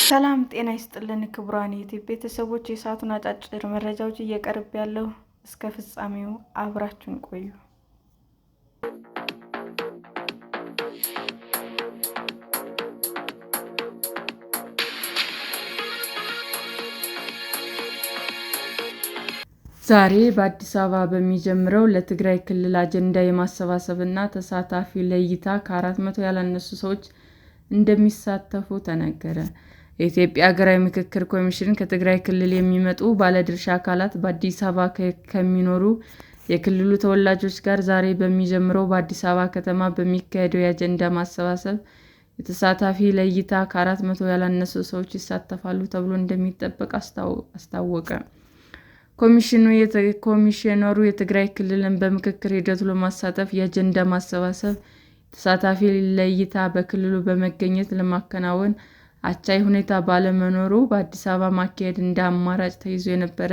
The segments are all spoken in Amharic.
ሰላም ጤና ይስጥልን ክቡራን የዩቲዩብ ቤተሰቦች፣ የሰዓቱን አጫጭር መረጃዎች እየቀርብ ያለው እስከ ፍጻሜው አብራችሁን ቆዩ። ዛሬ በአዲስ አበባ በሚጀምረው ለትግራይ ክልል አጀንዳ የማሰባሰብና ተሳታፊ ለይታ ከ400 ያላነሱ ሰዎች እንደሚሳተፉ ተነገረ። የኢትዮጵያ ሀገራዊ ምክክር ኮሚሽን ከትግራይ ክልል የሚመጡ ባለድርሻ አካላት በአዲስ አበባ ከሚኖሩ የክልሉ ተወላጆች ጋር ዛሬ በሚጀምረው በአዲስ አበባ ከተማ በሚካሄደው የአጀንዳ ማሰባሰብ የተሳታፊ ለይታ ከ400 ያላነሱ ሰዎች ይሳተፋሉ ተብሎ እንደሚጠበቅ አስታወቀ። ኮሚሽነሩ የትግራይ ክልልን በምክክር ሂደቱ ለማሳተፍ የአጀንዳ ማሰባሰብ ተሳታፊ ለይታ በክልሉ በመገኘት ለማከናወን አቻይ ሁኔታ ባለመኖሩ በአዲስ አበባ ማካሄድ እንደ አማራጭ ተይዞ የነበረ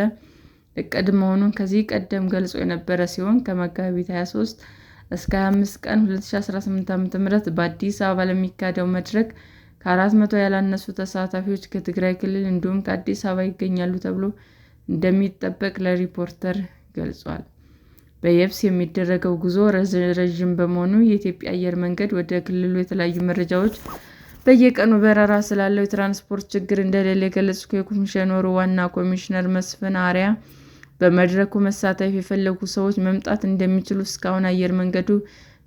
እቅድ መሆኑን ከዚህ ቀደም ገልጾ የነበረ ሲሆን ከመጋቢት 23 እስከ 25 ቀን 2018 ዓ.ም በአዲስ አበባ ለሚካሄደው መድረክ ከ400 ያላነሱ ተሳታፊዎች ከትግራይ ክልል እንዲሁም ከአዲስ አበባ ይገኛሉ ተብሎ እንደሚጠበቅ ለሪፖርተር ገልጿል። በየብስ የሚደረገው ጉዞ ረዥም በመሆኑ የኢትዮጵያ አየር መንገድ ወደ ክልሉ የተለያዩ መረጃዎች በየቀኑ በረራ ስላለው የትራንስፖርት ችግር እንደሌለ የገለጹት የኮሚሽነሩ ዋና ኮሚሽነር መስፍን አርአያ በመድረኩ መሳተፍ የፈለጉ ሰዎች መምጣት እንደሚችሉ፣ እስካሁን አየር መንገዱ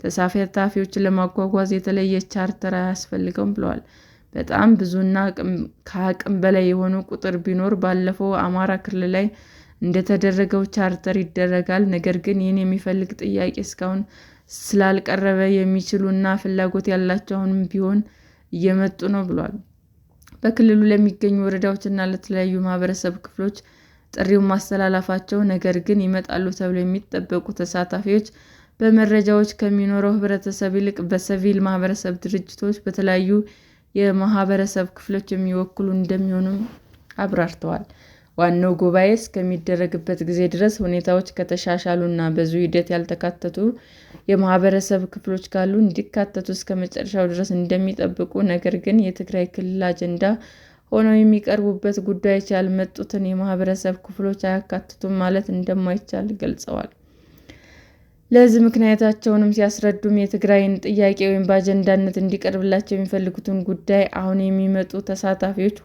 ተሳታፊዎችን ለማጓጓዝ የተለየ ቻርተር አያስፈልገውም ብለዋል። በጣም ብዙና ከአቅም በላይ የሆነ ቁጥር ቢኖር ባለፈው አማራ ክልል ላይ እንደተደረገው ቻርተር ይደረጋል። ነገር ግን ይህን የሚፈልግ ጥያቄ እስካሁን ስላልቀረበ የሚችሉና ፍላጎት ያላቸው አሁንም ቢሆን እየመጡ ነው ብሏል። በክልሉ ለሚገኙ ወረዳዎችና ለተለያዩ ማህበረሰብ ክፍሎች ጥሪውን ማስተላለፋቸው፣ ነገር ግን ይመጣሉ ተብለው የሚጠበቁ ተሳታፊዎች በመረጃዎች ከሚኖረው ህብረተሰብ ይልቅ በሲቪል ማህበረሰብ ድርጅቶች፣ በተለያዩ የማህበረሰብ ክፍሎች የሚወክሉ እንደሚሆኑም አብራርተዋል። ዋናው ጉባኤ እስከሚደረግበት ጊዜ ድረስ ሁኔታዎች ከተሻሻሉና በዚሁ ሂደት ያልተካተቱ የማህበረሰብ ክፍሎች ካሉ እንዲካተቱ እስከ መጨረሻው ድረስ እንደሚጠብቁ፣ ነገር ግን የትግራይ ክልል አጀንዳ ሆነው የሚቀርቡበት ጉዳዮች ያልመጡትን የማህበረሰብ ክፍሎች አያካትቱም ማለት እንደማይቻል ገልጸዋል። ለዚህ ምክንያታቸውንም ሲያስረዱም የትግራይን ጥያቄ ወይም በአጀንዳነት እንዲቀርብላቸው የሚፈልጉትን ጉዳይ አሁን የሚመጡ ተሳታፊዎች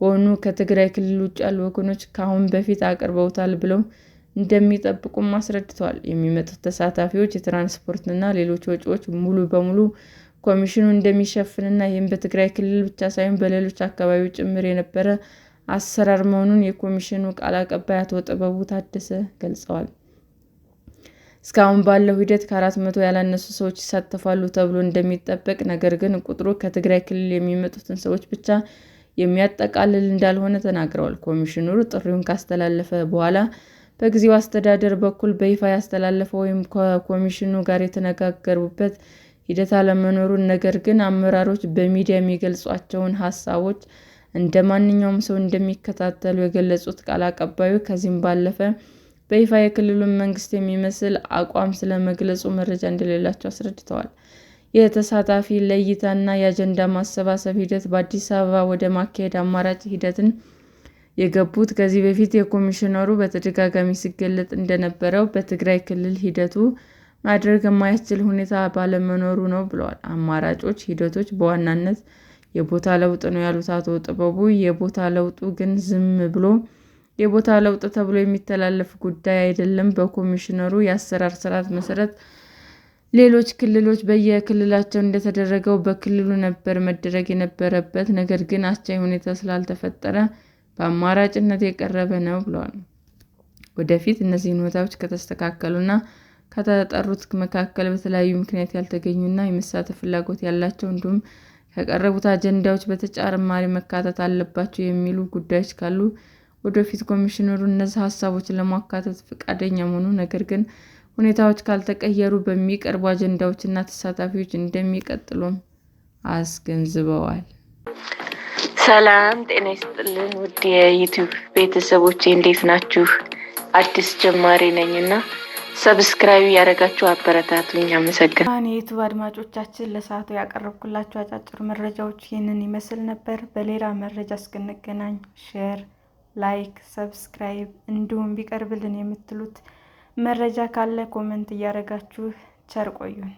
ሆኑ ከትግራይ ክልል ውጭ ያሉ ወገኖች ከአሁን በፊት አቅርበውታል ብለው እንደሚጠብቁም አስረድተዋል። የሚመጡት ተሳታፊዎች የትራንስፖርትና ሌሎች ወጪዎች ሙሉ በሙሉ ኮሚሽኑ እንደሚሸፍንና ይህም በትግራይ ክልል ብቻ ሳይሆን በሌሎች አካባቢዎች ጭምር የነበረ አሰራር መሆኑን የኮሚሽኑ ቃል አቀባይ አቶ ጥበቡ ታደሰ ገልጸዋል። እስካሁን ባለው ሂደት ከ400 ያላነሱ ሰዎች ይሳተፋሉ ተብሎ እንደሚጠበቅ፣ ነገር ግን ቁጥሩ ከትግራይ ክልል የሚመጡትን ሰዎች ብቻ የሚያጠቃልል እንዳልሆነ ተናግረዋል። ኮሚሽነሩ ጥሪውን ካስተላለፈ በኋላ በጊዜያዊ አስተዳደር በኩል በይፋ ያስተላለፈው ወይም ከኮሚሽኑ ጋር የተነጋገሩበት ሂደት አለመኖሩን፣ ነገር ግን አመራሮች በሚዲያ የሚገልጿቸውን ሀሳቦች እንደ ማንኛውም ሰው እንደሚከታተሉ የገለጹት ቃል አቀባዩ ከዚህም ባለፈ በይፋ የክልሉን መንግስት የሚመስል አቋም ስለመግለጹ መረጃ እንደሌላቸው አስረድተዋል። የተሳታፊ ለይታና የአጀንዳ ማሰባሰብ ሂደት በአዲስ አበባ ወደ ማካሄድ አማራጭ ሂደትን የገቡት ከዚህ በፊት የኮሚሽነሩ በተደጋጋሚ ሲገለጽ እንደነበረው በትግራይ ክልል ሂደቱ ማድረግ የማያስችል ሁኔታ ባለመኖሩ ነው ብለዋል። አማራጮች ሂደቶች በዋናነት የቦታ ለውጥ ነው ያሉት አቶ ጥበቡ፣ የቦታ ለውጡ ግን ዝም ብሎ የቦታ ለውጥ ተብሎ የሚተላለፍ ጉዳይ አይደለም። በኮሚሽነሩ የአሰራር ስርዓት መሰረት ሌሎች ክልሎች በየክልላቸው እንደተደረገው በክልሉ ነበር መደረግ የነበረበት፣ ነገር ግን አስቻይ ሁኔታ ስላልተፈጠረ በአማራጭነት የቀረበ ነው ብለዋል። ወደፊት እነዚህ ሁኔታዎች ከተስተካከሉና ከተጠሩት መካከል በተለያዩ ምክንያት ያልተገኙና የመሳተፍ ፍላጎት ያላቸው እንዲሁም ከቀረቡት አጀንዳዎች በተጨማሪ መካተት አለባቸው የሚሉ ጉዳዮች ካሉ ወደፊት ኮሚሽነሩ እነዚህ ሀሳቦችን ለማካተት ፈቃደኛ መሆኑ፣ ነገር ግን ሁኔታዎች ካልተቀየሩ በሚቀርቡ አጀንዳዎችና ተሳታፊዎች እንደሚቀጥሉም አስገንዝበዋል። ሰላም ጤና ይስጥልን ውድ የዩቲዩብ ቤተሰቦቼ እንዴት ናችሁ? አዲስ ጀማሪ ነኝና ሰብስክራይብ ያደረጋችሁ አበረታቱኝ። አመሰግናለሁ። የዩቲዩብ አድማጮቻችን ለሰዓቱ ያቀረብኩላችሁ አጫጭር መረጃዎች ይህንን ይመስል ነበር። በሌላ መረጃ እስክንገናኝ ሼር፣ ላይክ፣ ሰብስክራይብ እንዲሁም ቢቀርብልን የምትሉት መረጃ ካለ ኮሜንት እያደረጋችሁ ቸር ቆዩን።